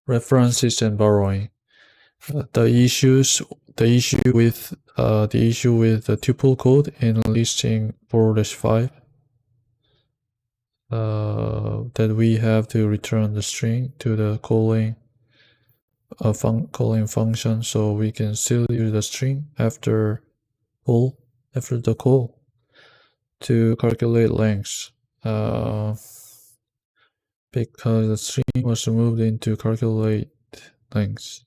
References and borrowing. The issue with the tuple code in listing 4-5, that we have to return the string to the calling function, so we can still use the string after the call to calculate length. Because the string was moved into calculate length.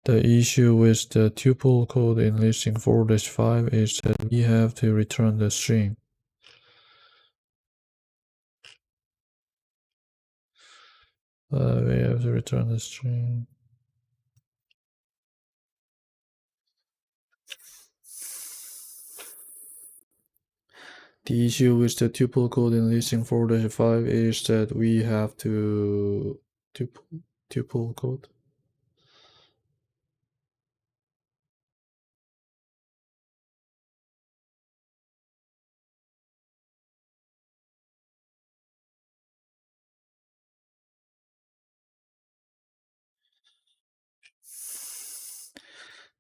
The issue with the tuple code in listing 4-5 is that we have to return the string. We have to return the string. The issue with the tuple code in listing 4-5 is that we have to tuple code.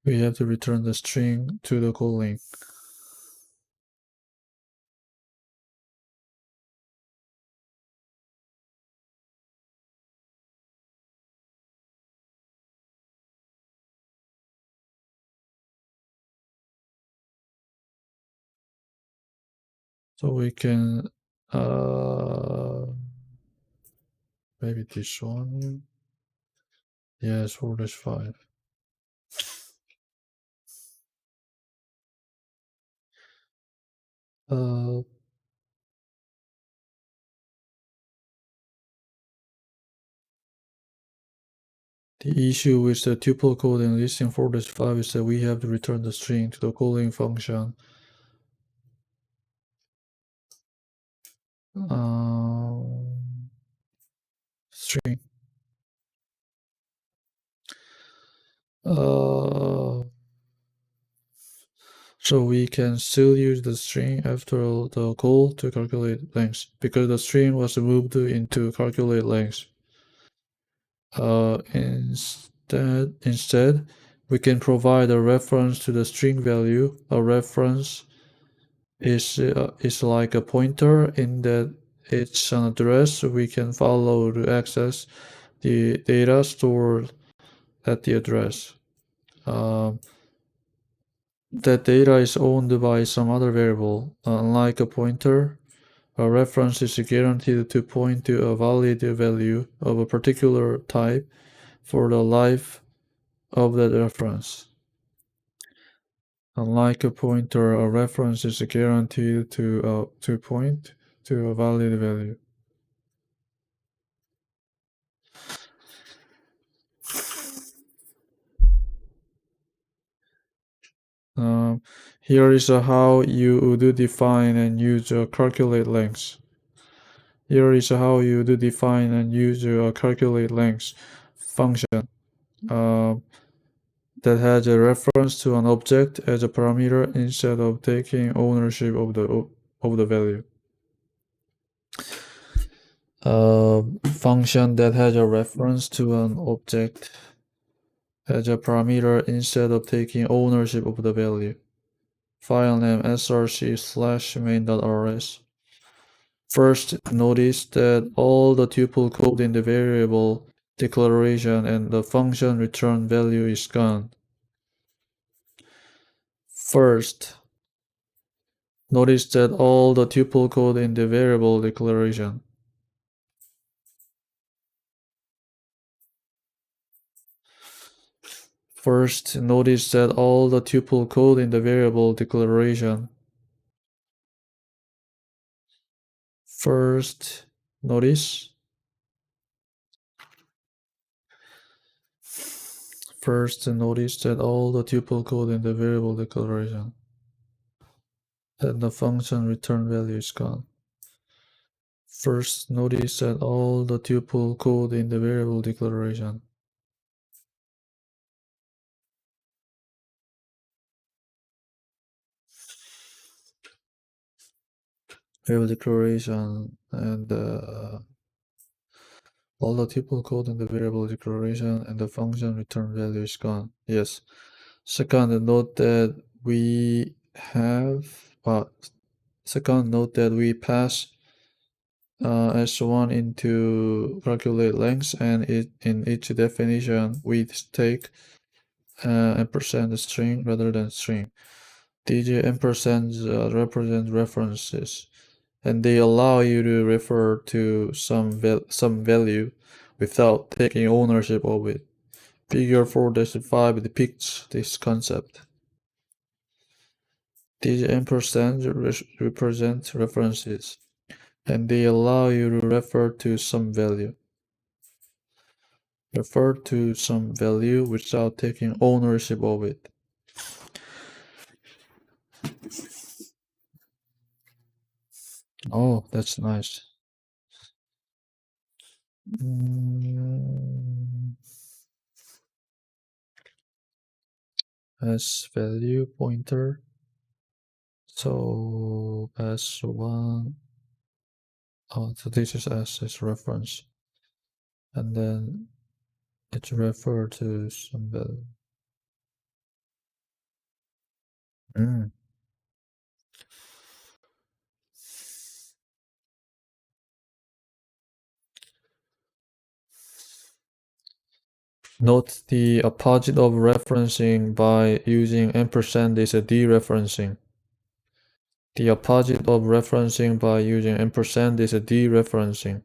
We have to return the string to the calling. So we can maybe this one. Yes, 4-5. The issue with the tuple code in listing 4-5 is that we have to return the string to the calling function. String. So we can still use the string after the call to calculate length, because the string was moved into calculate length. Instead, we can provide a reference to the string value. A reference is like a pointer in that it's an address we can follow to access the data stored at the address. That data is owned by some other variable. Unlike a pointer, a reference is guaranteed to point to a valid value of a particular type for the life of that reference. Unlike a pointer, a reference is guaranteed to point to a valid value. Here is how you would define and use a calculate length. Here is how you would define and use a calculate length function that has a reference to an object as a parameter instead of taking ownership of the value. A function that has a reference to an object as a parameter instead of taking ownership of the value. File name src/main.rs. First, notice that all the tuple code in the variable declaration and the function return value is gone. First, notice that all the tuple code in the variable declaration. First, notice that all the tuple code in the variable declaration. First, notice. First, notice that all the tuple code in the variable declaration and the function return value is gone. First, notice that all the tuple code in the variable declaration and All the tuple code in the variable declaration and the function return value is gone. Yes. Second, note that we pass S1 into calculate length, and in each definition we take ampersand string rather than string. These ampersands represent references, and they allow you to refer to some value without taking ownership of it. Figure 4-5 depicts this concept. These ampersands represent references, and they allow you to refer to some value. Refer to some value without taking ownership of it. Oh, that's nice. As value pointer. So S1. Oh, so this is S as reference, and then it's referred to some value. Note the opposite of referencing by using ampersand is a dereferencing. The opposite of referencing by using ampersand is a dereferencing.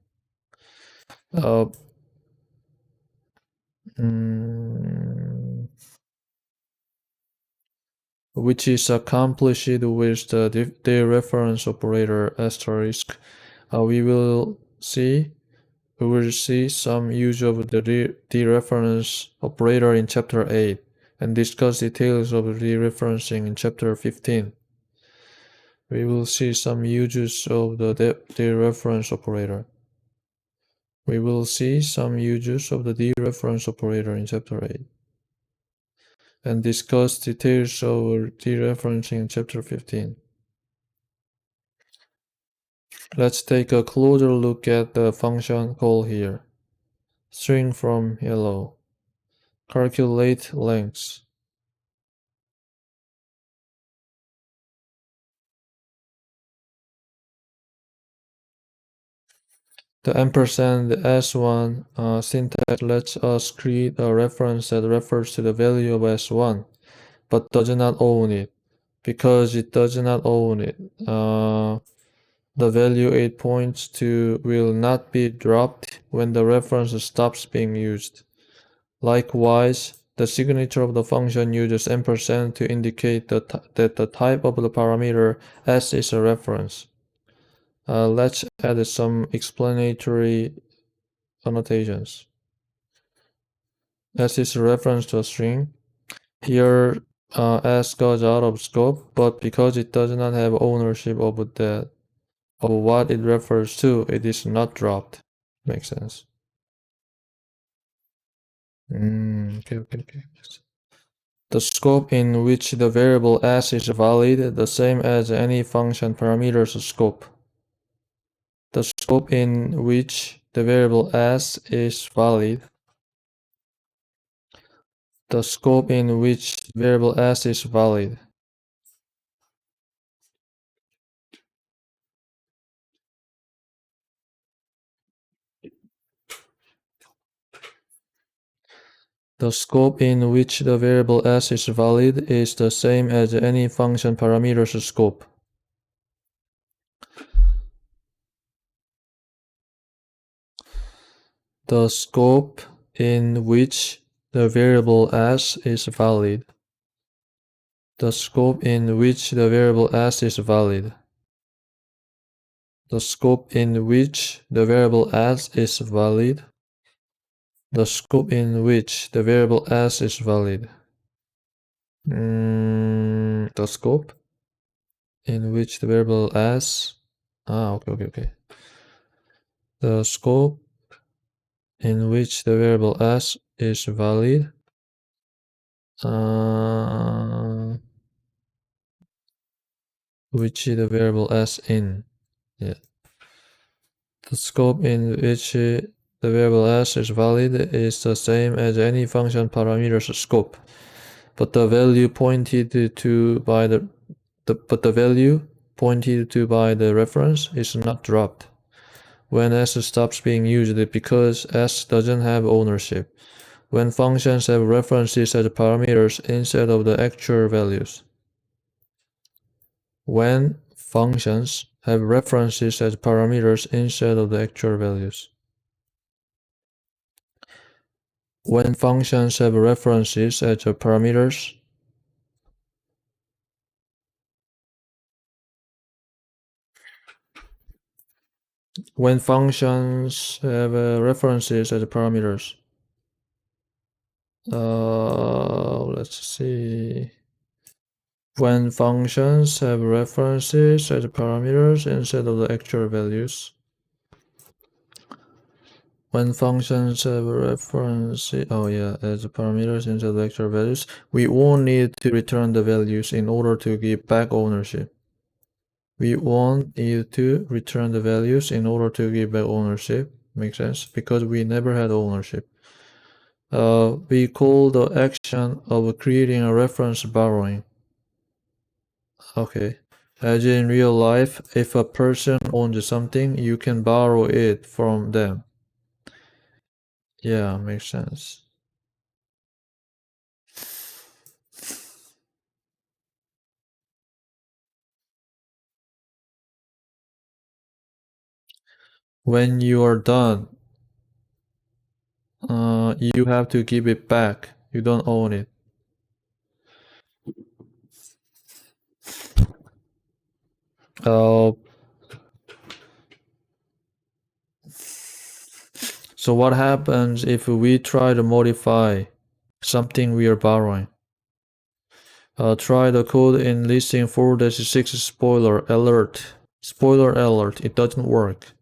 Which is accomplished with the dereference operator asterisk. We will see some use of the dereference operator in chapter 8 and discuss details of dereferencing in chapter 15. We will see some uses of the dereference operator. We will see some uses of the dereference operator in chapter 8 and discuss details of dereferencing in chapter 15. Let's take a closer look at the function call here. String from yellow. Calculate length. The ampersand S1 syntax lets us create a reference that refers to the value of S1, but does not own it. Because it does not own it, the value it points to will not be dropped when the reference stops being used. Likewise, the signature of the function uses ampersand to indicate that the type of the parameter S is a reference. Let's add some explanatory annotations. S is a reference to a string. Here, S goes out of scope, but because it does not have ownership of what it refers to, it is not dropped. Makes sense. Okay. The scope in which the variable S is valid, the same as any function parameter's scope. The scope in which the variable S is valid. The scope in which variable S is valid. The scope in which the variable S is valid is the same as any function parameter's scope. The scope in which the variable S is valid. The scope in which the variable S is valid. The scope in which the variable S is valid. The scope in which the variable S is valid. The scope in which the variable S. Okay. The scope in which the variable S is valid. Which the variable S in. Yeah. The scope in which The variable s is valid is the same as any function parameter's scope, but the value pointed to by the value pointed to by the reference is not dropped when s stops being used because s doesn't have ownership. When functions have references as parameters instead of the actual values. When functions have references as parameters instead of the actual values. When functions have references as parameters, when functions have references as parameters. Let's see. When functions have references as parameters instead of the actual values. When functions have references, as parameters instead of the actual values, we won't need to return the values in order to give back ownership. We won't need to return the values in order to give back ownership. Makes sense? Because we never had ownership. We call the action of creating a reference borrowing. Okay. As in real life, if a person owns something, you can borrow it from them. Yeah, makes sense. When you are done, you have to give it back. You don't own it. Uh, so what happens if we try to modify something we are borrowing? Try the code in listing 4-6 spoiler alert. Spoiler alert, it doesn't work.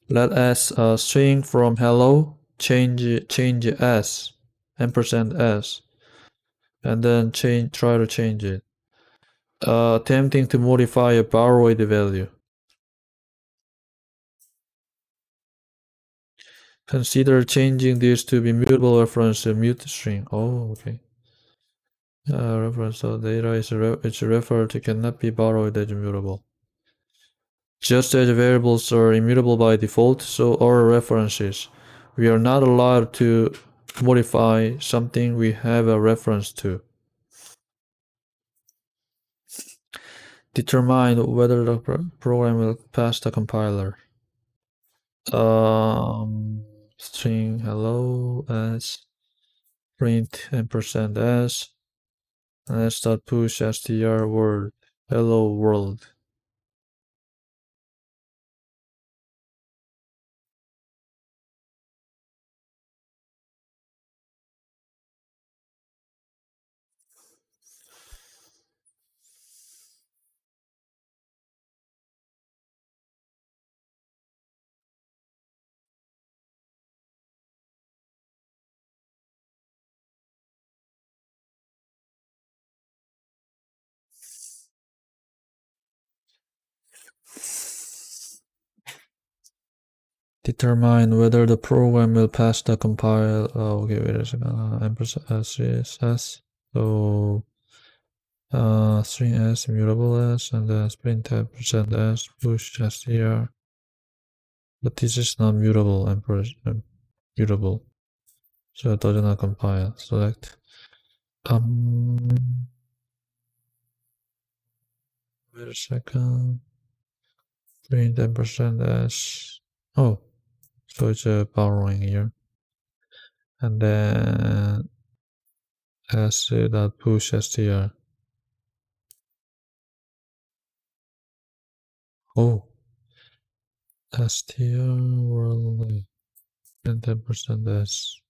Let s string from hello, change s, %s, and then try to change it. Attempting to modify a borrowed value. Consider changing this to be mutable reference to mute string. Oh, okay. Reference so data is it's referred to cannot be borrowed as mutable. Just as variables are immutable by default, so are references. We are not allowed to modify something we have a reference to. Determine whether the program will pass the compiler. String hello as print %s s.push str word hello world. Determine whether the program will pass the compile. Oh, okay, wait a second. S. So string s immutable s and then print %s push str. But this is not mutable mutable, so it does not compile. Select. Wait a second. Print %s. Oh, so it's a borrowing here, and then s.push str. Oh, str world and 10% s.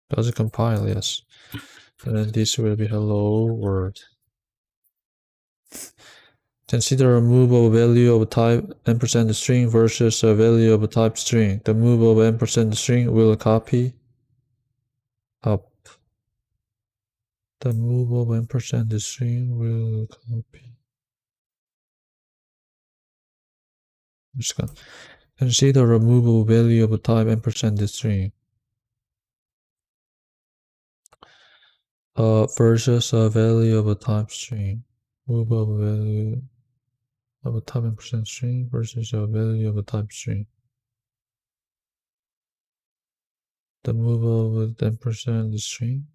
Does it compile? Yes. And then this will be hello world. Consider a move of value of type %string versus a value of type string. The move of %string will copy up. The move of %string will copy. Consider a movable value of type ampersand string versus a value of a type string. Movable value of a type ampersand string versus a value of a type string. The movable ampersand string.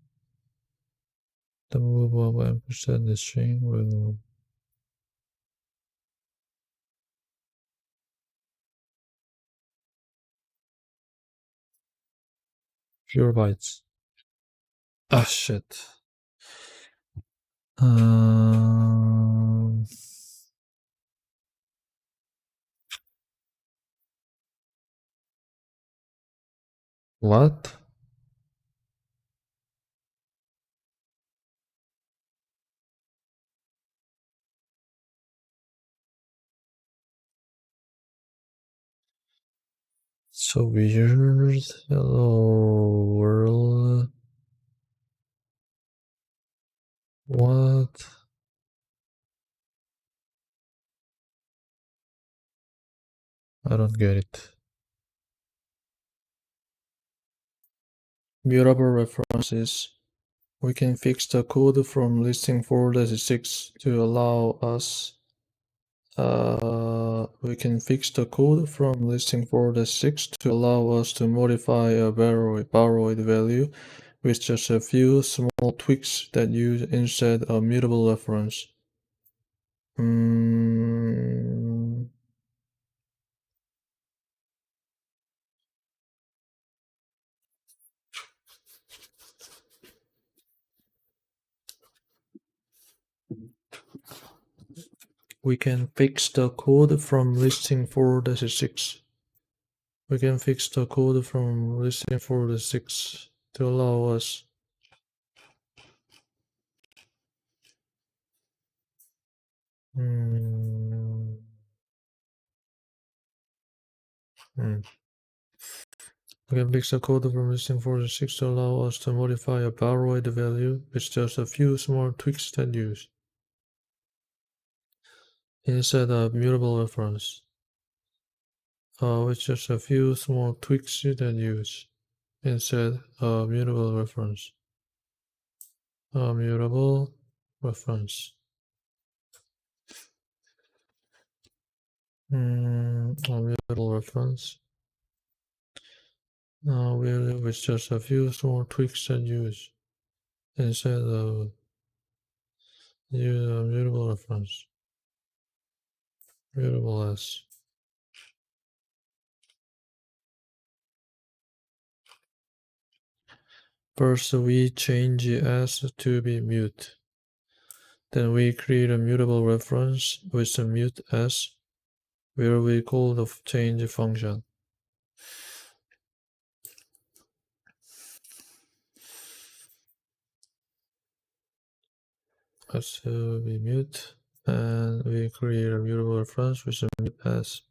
The movable ampersand string will pure bytes. Ah, shit. Um, what? So weird. Hello world. What? I don't get it. Mutable references. We can fix the code from listing 4-6 to allow us. We can fix the code from listing 4-6 to allow us to modify a borrowed value with just a few small tweaks that use instead a mutable reference. Mm, we can fix the code from listing 4-6. We can fix the code from listing 4-6 to allow us. Mm, mm. We can fix the code from listing 4-6 to allow us to modify a borrowed value with just a few small tweaks that use instead of mutable reference. With just a few small tweaks that use instead of mutable reference. Mutable reference. Mutable reference. With just a few small tweaks that use instead of mutable reference. Mutable as. First, we change s to be mute. Then we create a mutable reference with a mute s, where we call the change function. So we mute, and we create a mutable reference with a mute s,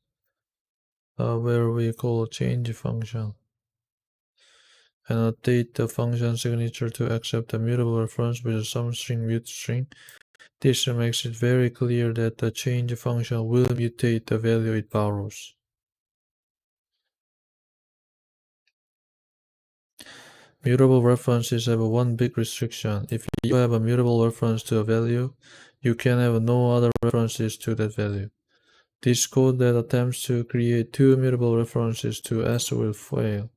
where we call change function, and update the function signature to accept the mutable reference with some string mute string. This makes it very clear that the change function will mutate the value it borrows. Mutable references have one big restriction. If you have a mutable reference to a value, you can have no other references to that value. This code that attempts to create two mutable references to S will fail.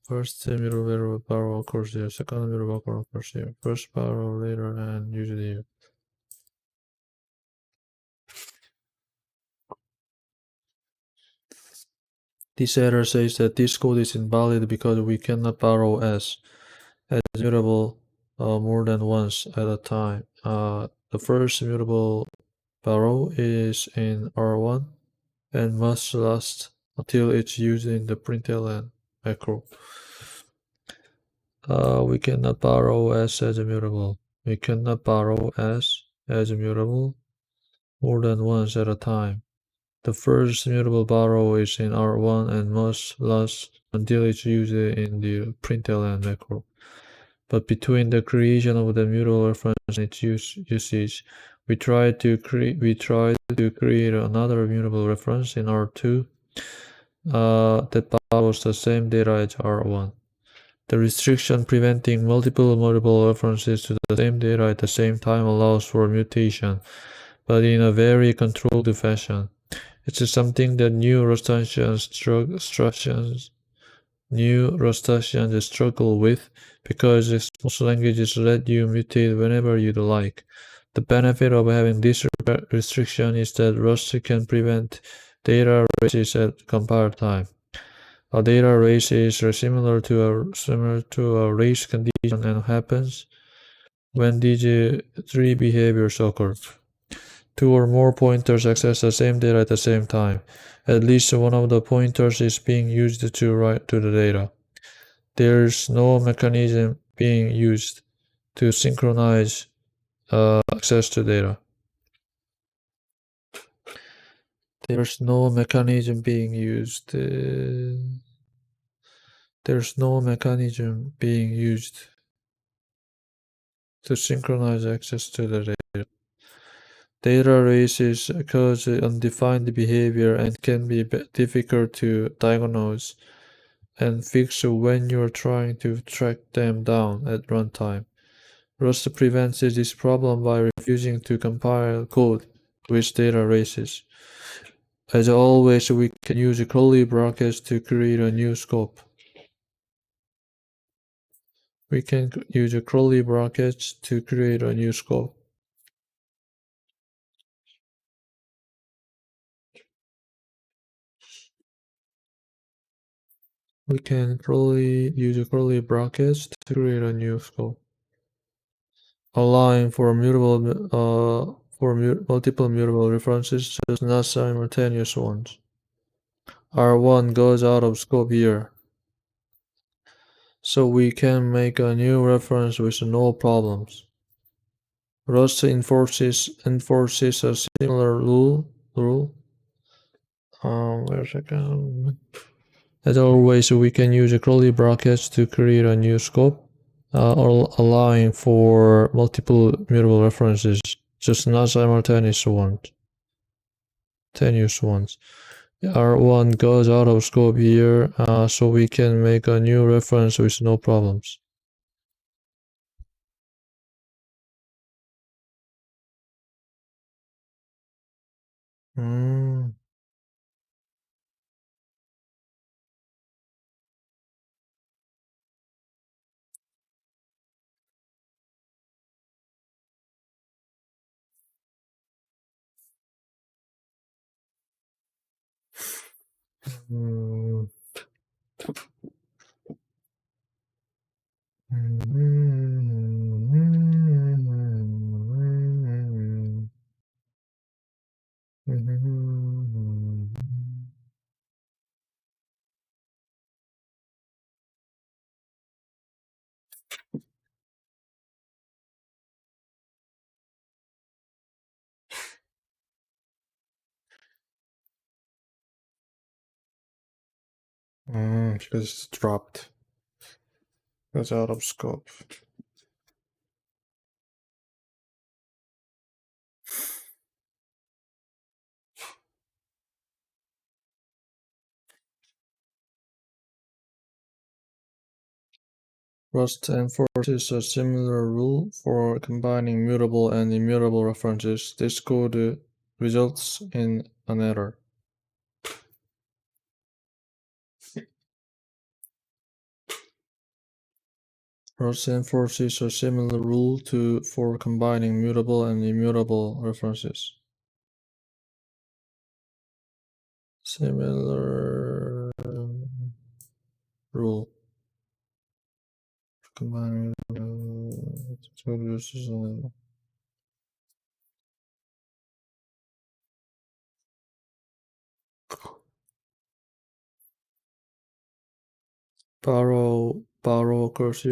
First mutable value borrow occurs here, second mutable borrow occurs here, first borrow later, and usually here. This error says that this code is invalid because we cannot borrow S as mutable more than once at a time. The first mutable borrow is in R1 and must last until it's used in the println macro. We cannot borrow S as immutable. We cannot borrow S as immutable more than once at a time. The first mutable borrow is in R1 and must last until it's used in the println macro. But between the creation of the mutable reference and its usage, we try to create another mutable reference in R2 that follows the same data as R1. The restriction preventing multiple mutable references to the same data at the same time allows for mutation, but in a very controlled fashion. It's something that new Rustaceans struggle with because most languages let you mutate whenever you'd like. The benefit of having this restriction is that Rust can prevent data races at compile time. A data race is similar to a race condition and happens when these three behaviors occur. Two or more pointers access the same data at the same time. At least one of the pointers is being used to write to the data. There's no mechanism being used to synchronize access to data. There's no mechanism being used. There's no mechanism being used to synchronize access to the data. Data races cause undefined behavior and can be difficult to diagnose and fix when you're trying to track them down at runtime. Rust prevents this problem by refusing to compile code with data races. As always, we can use curly brackets to create a new scope. We can use curly brackets to create a new scope. We can use curly brackets to create a new scope, allowing for multiple mutable references, just not simultaneous ones. R1 goes out of scope here, so we can make a new reference with no problems. Rust enforces a similar rule. Wait a second. As always, we can use curly brackets to create a new scope, allowing for multiple mutable references, just not simultaneous ones. R1 goes out of scope here, so we can make a new reference with no problems. Mm. Mm. Because it's dropped. Goes out of scope. Rust enforces a similar rule for combining mutable and immutable references. This code results in an error. Rust enforces a similar rule for combining mutable and immutable references. Similar rule. Combining borrow occurs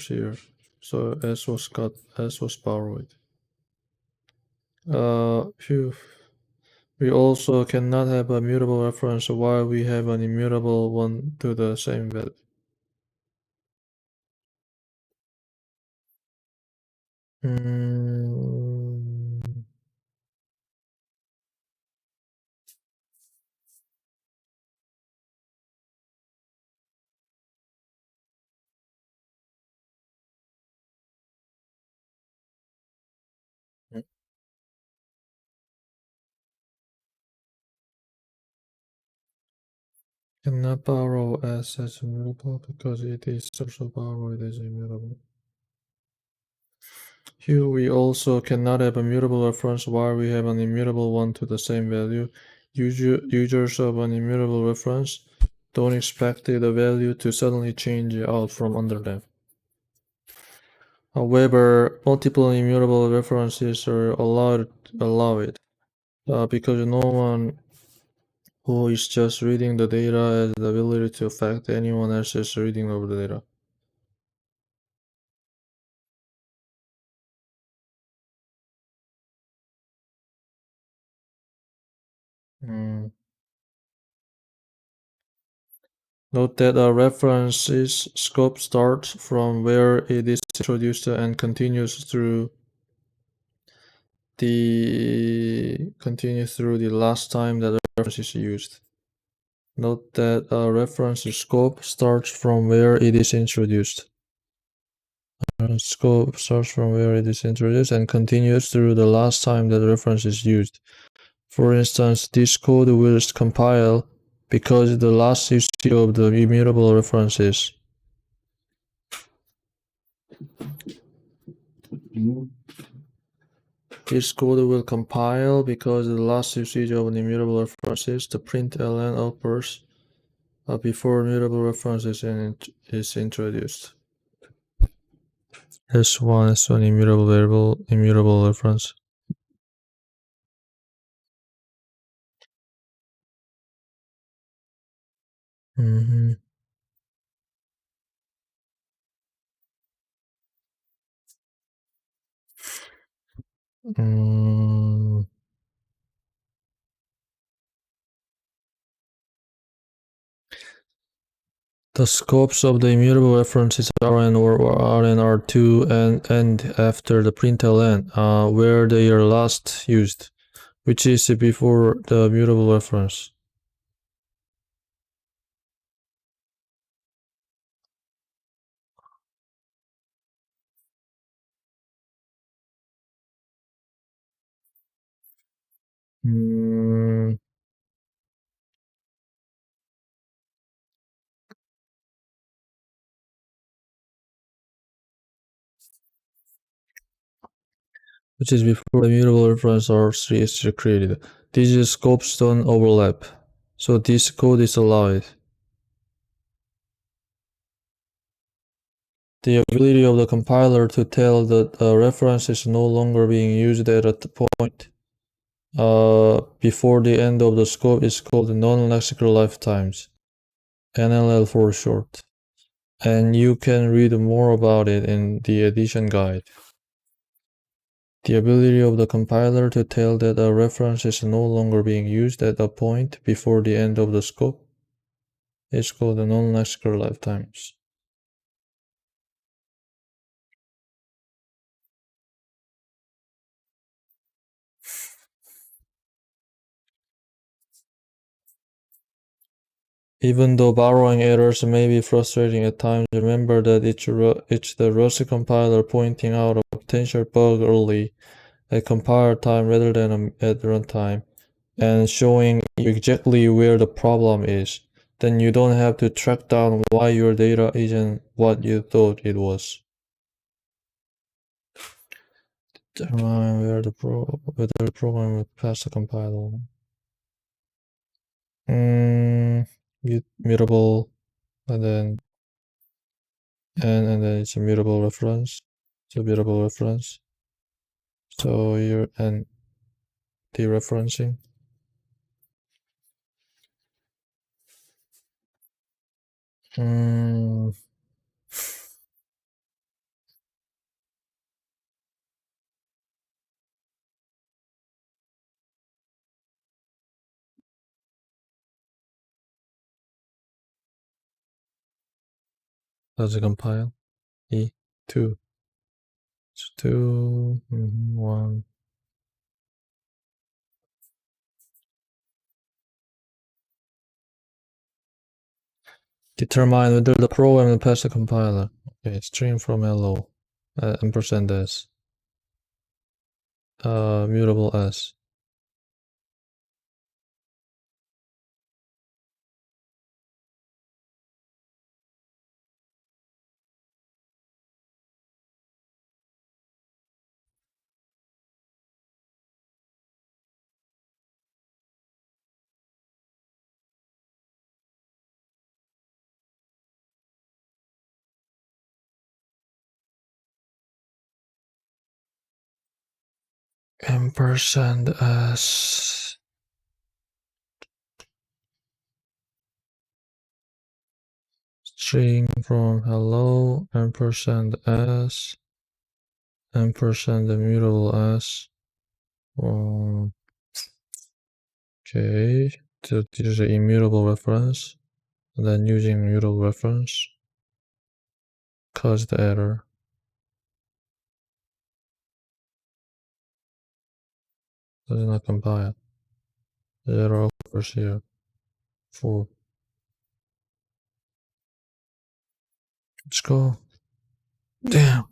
here. So S was borrowed. Phew. We also cannot have a mutable reference while we have an immutable one to the same value. Mm, cannot borrow S as immutable because it is also borrowed as immutable. Here we also cannot have a mutable reference while we have an immutable one to the same value. Users of an immutable reference don't expect the value to suddenly change out from under them. However, multiple immutable references are allowed because no one who is just reading the data has the ability to affect anyone else's reading of the data. Mm. Note that a reference's scope starts from where it is introduced and continues through the last time that the reference is used. Note that a reference's scope starts from where it is introduced. Scope starts from where it is introduced and continues through the last time that the reference is used. For instance, this code will compile because the last usage of the immutable references. This code will compile because the last usage of an immutable references, the println occurs before immutable reference is introduced. S1 is an immutable variable, immutable reference. Mm-hmm. Mm. The scopes of the immutable references Rn or Rn R2 and end after the println, where they are last used, which is before the immutable reference. Mm. Which is before the immutable reference R3 is created. These scopes don't overlap, so this code is allowed. The ability of the compiler to tell that a reference is no longer being used at a point before the end of the scope is called non-lexical lifetimes, NLL for short. And you can read more about it in the edition guide. The ability of the compiler to tell that a reference is no longer being used at a point before the end of the scope is called the non-lexical lifetimes. Even though borrowing errors may be frustrating at times, remember that it's the Rust compiler pointing out a potential bug early at compile time rather than at runtime, and showing you exactly where the problem is. Then you don't have to track down why your data isn't what you thought it was. Determine whether the program will pass the compiler. Mutable, and then and then it's a mutable reference. It's a mutable reference. So you're and dereferencing. Mm, does it compile? E2. 2, 1. Determine whether the program will pass the compiler. Okay, string from hello, ampersand s, mutable s. Ampersand s. String from hello, ampersand s, ampersand mutable s. Okay, so this is an immutable reference. And then using immutable reference, cause the error. Does not compile. The error occurs here. 4. Let's go. Damn.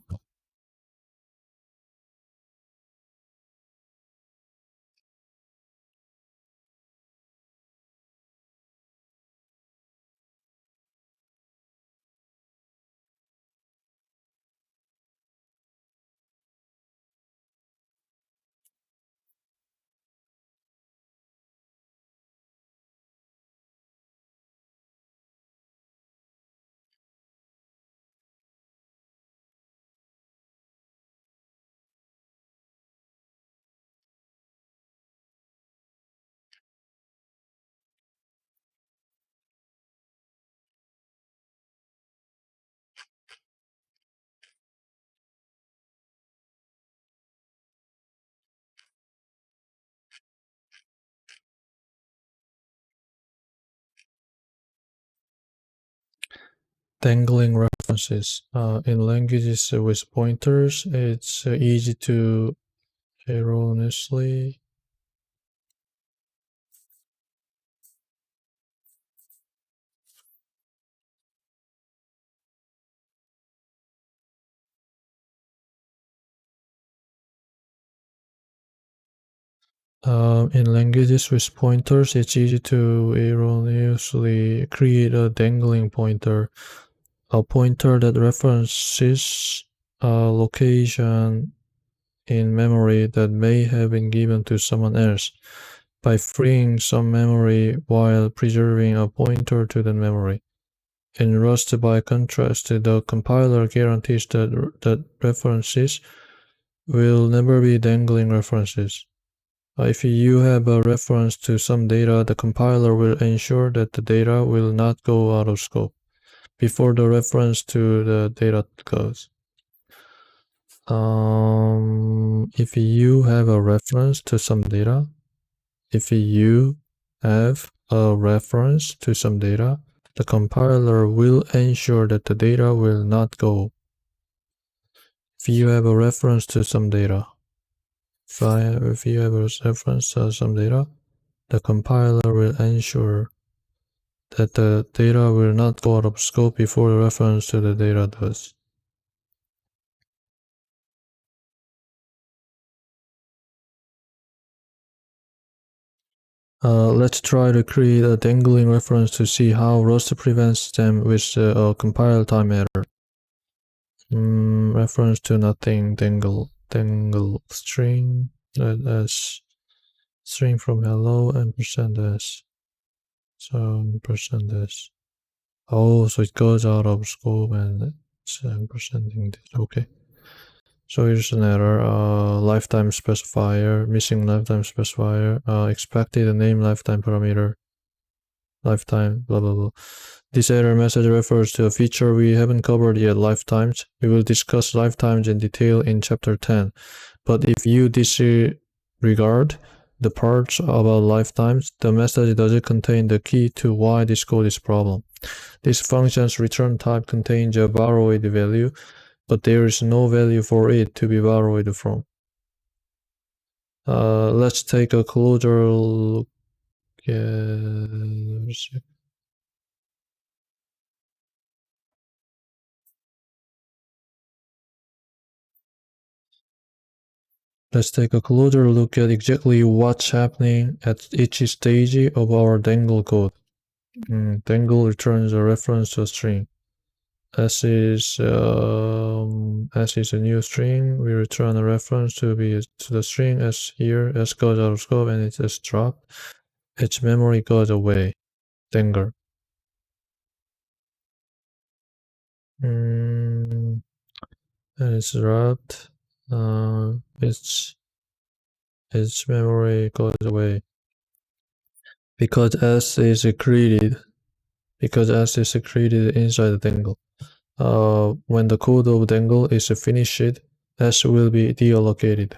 Dangling references. In languages with pointers, it's easy to erroneously in languages with pointers, it's easy to erroneously create a dangling pointer, a pointer that references a location in memory that may have been given to someone else by freeing some memory while preserving a pointer to that memory. In Rust, by contrast, the compiler guarantees that references will never be dangling references. If you have a reference to some data, the compiler will ensure that the data will not go out of scope before the reference to the data goes. If you have a reference to some data, the compiler will ensure that the data will not go. If you have a reference to some data, the compiler will ensure that the data will not go out of scope before the reference to the data does. Let's try to create a dangling reference to see how Rust prevents them with a compile time error. Reference to nothing, dangle string as string from hello ampersand s. So ampersand s. Oh, so it goes out of scope and it's ampersanding this. Okay. So here's an error. Lifetime specifier, missing lifetime specifier. Expected name lifetime parameter. Lifetime, blah blah blah. This error message refers to a feature we haven't covered yet, lifetimes. We will discuss lifetimes in detail in chapter 10. But if you disregard the parts about lifetimes, the message doesn't contain the key to why this code is a problem. This function's return type contains a borrowed value, but there is no value for it to be borrowed from. Let's take a closer look at... Let's take a closer look at exactly what's happening at each stage of our Dangled code. Dangled returns a reference to a string. S is a new string. We return a reference to the string S here. S goes out of scope and it's S dropped. Its memory goes away. Dangled. And it's dropped. Its memory goes away because S is created. Because S is created inside the Dangled. When the code of Dangled is finished, S will be deallocated.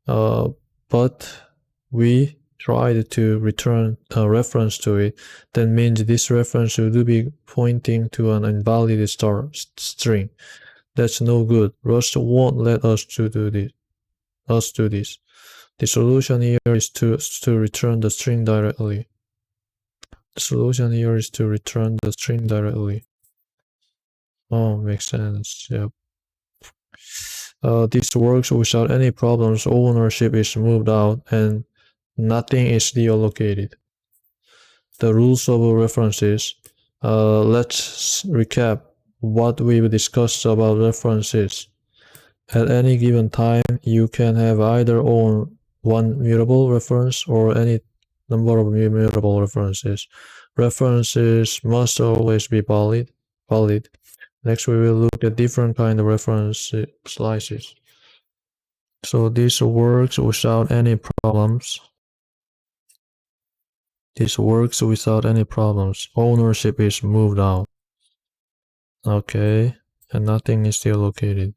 But we tried to return a reference to it. That means this reference would be pointing to an invalid string. That's no good. Rust won't let us do this. The solution here is to return the string directly. The solution here is to return the string directly. Oh, makes sense. Yep. This works without any problems. Ownership is moved out and nothing is deallocated. The rules of references. Let's recap what we've discussed about references. At any given time, you can have either own one mutable reference or any number of immutable references. References must always be valid. Next, we will look at different kind of reference slices. So this works without any problems. Ownership is moved out. Okay, and nothing is still located.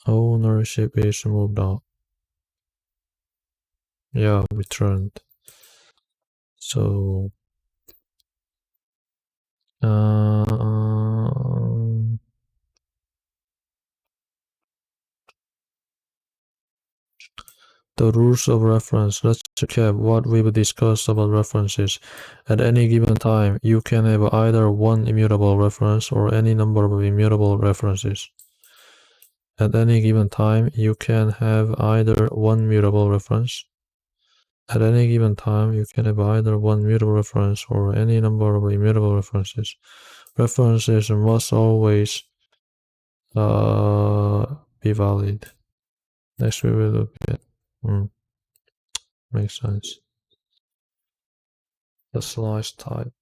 Ownership is moved out. Yeah, returned. So the rules of reference. Let's recap what we've discussed about references. At any given time, you can have either one immutable reference or any number of immutable references. At any given time, you can have either one mutable reference. At any given time, you can have either one mutable reference or any number of immutable references. References must always be valid. Next, we will look at. Makes sense. The slice type.